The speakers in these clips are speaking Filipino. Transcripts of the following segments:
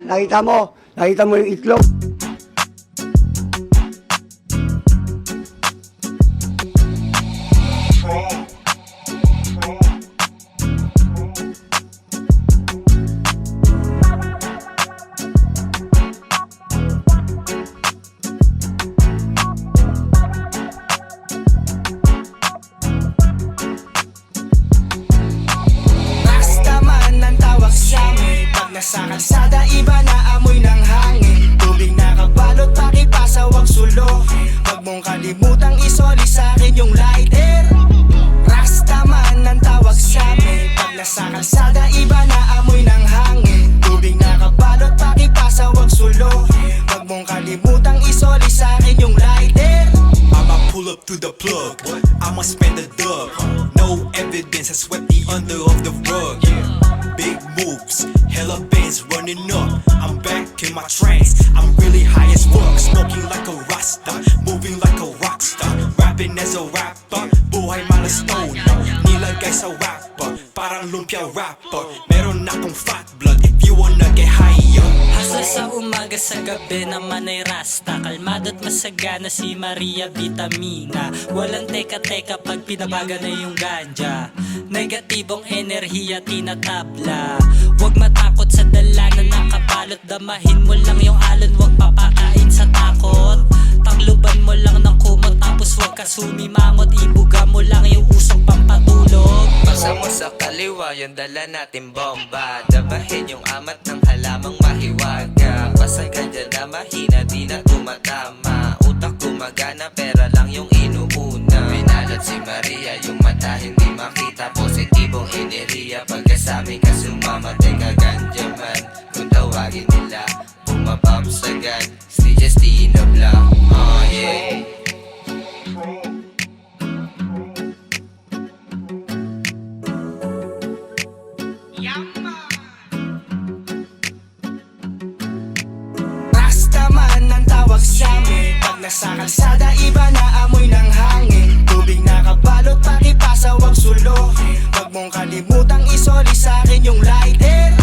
Nakita mo yung itlog. Sa kalsada, iba na amoy ng hangin. Tubig na kabalot, pakipasa, wag sulo. Wag mong kalimutang isoli sa'kin yung lighter. Rastaman ang tawag sa'min. Pag nasa kalsada, iba na amoy ng hangin. Tubig na kabalot, pakipasa, wag sulo. Wag mong kalimutang isoli sa'kin yung lighter. I'ma pull up to the plug, I'ma spend the dub. No evidence, I swept the under of the rug. Big moves, hella bands running up. I'm back in my trance, I'm really high as fuck. Smoking like a rasta, moving like a rockstar. Rapping as a rapper, buhay milestone. Nilagay sa rapper, parang lumpia rapper. Meron akong fat blood, if you wanna get higher. Hustle sa umaga, sa gabi naman ay rasta. Kalmado't masagana si Maria Vitamina. Walang teka-teka pag pinabaga na yung ganja. Negatibong enerhiya tinatabla. Huwag matakot sa dala na nakabalot. Damahin mo lang yung alon, huwag papakain sa takot. Takluban mo lang ng kumot, tapos huwag ka sumimangot. Ibuga mo lang yung usok pampatulog. Pasa mo sa kaliwa, yung dala natin bomba. Damahin yung amat ng halamang mahiwaga. Pasagan dyan na mahina, di na tumatama. Utak gumagana, pera lang yung inuuna. Pinalot si Maria, yung mata hindi makita. Positibong enerhiya, pagkasami ka sumamatay ka ganja man. Kung tawagin nila, bumabamsagan. Stages di inabla, yeah. Rastaman ang tawag sa'min. Pag nasa kalsada, iba na amoy ng hangin. Tubig na kabalot, pakipasa, wag sulo. Wag mong kalimutang isoli sa'kin yung lighter.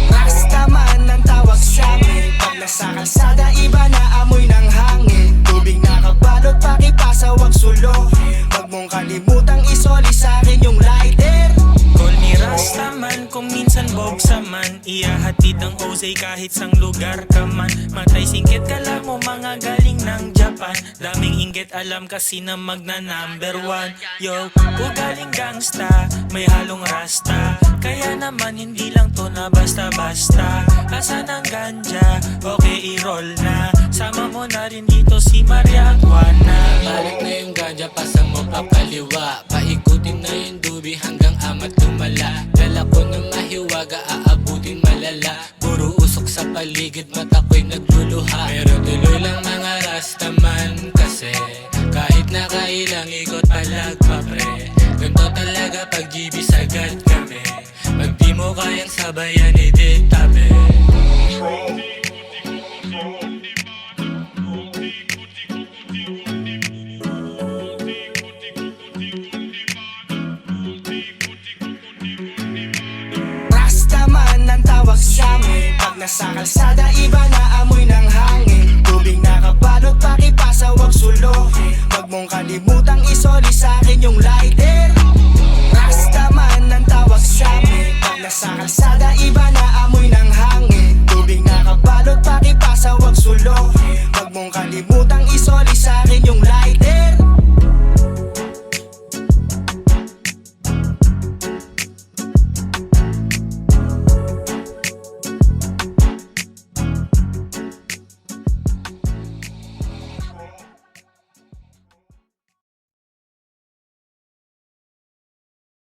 Rastaman ang tawag sa'min. Pag nasa kalsada, iba na amoy ng hangin. Tubig na kabalot, pakipasa, wag sulo. Wag mong kalimutang isoli sa'kin yung lighter. Call me Rastaman, kung minsan bogsaman. Iyahatid ang Ozay kahit sang lugar ka man. Matay singkit ka lang mo mga galing ng Japan. Daming inggit alam kasi na magna number 1. Yo, ugaling gangsta, may halong rasta. Kaya naman hindi lang to na basta-basta. Asan ang ganja? Okay, i-roll na. Sama mo na rin dito si Maria at Juana. Balik na yung ganja, pasa mo papaliwa. Paikutin na yung dubi hanggang amat lumala. Dala ko ng mahiwaga, aabutin malala. Puro usok sa paligid, mata ko'y nagluluha. Pero tuloy lang mga rastaman kasi kahit nakailang ikot palag pa pre. Ganto talaga pag GB sagad kami. Pag di mo kayang sabayan, iditabi. Rastaman ang tawag sa'min. Pag nasa kalsada, iba na amoy ng hangin. Tubig na kabalot, pakipasa, wag sulo. Wag mong kalimutang isoli sa'kin yung lighter. Rastaman ang tawag sa'min. Pag nasa kalsada, iba na amoy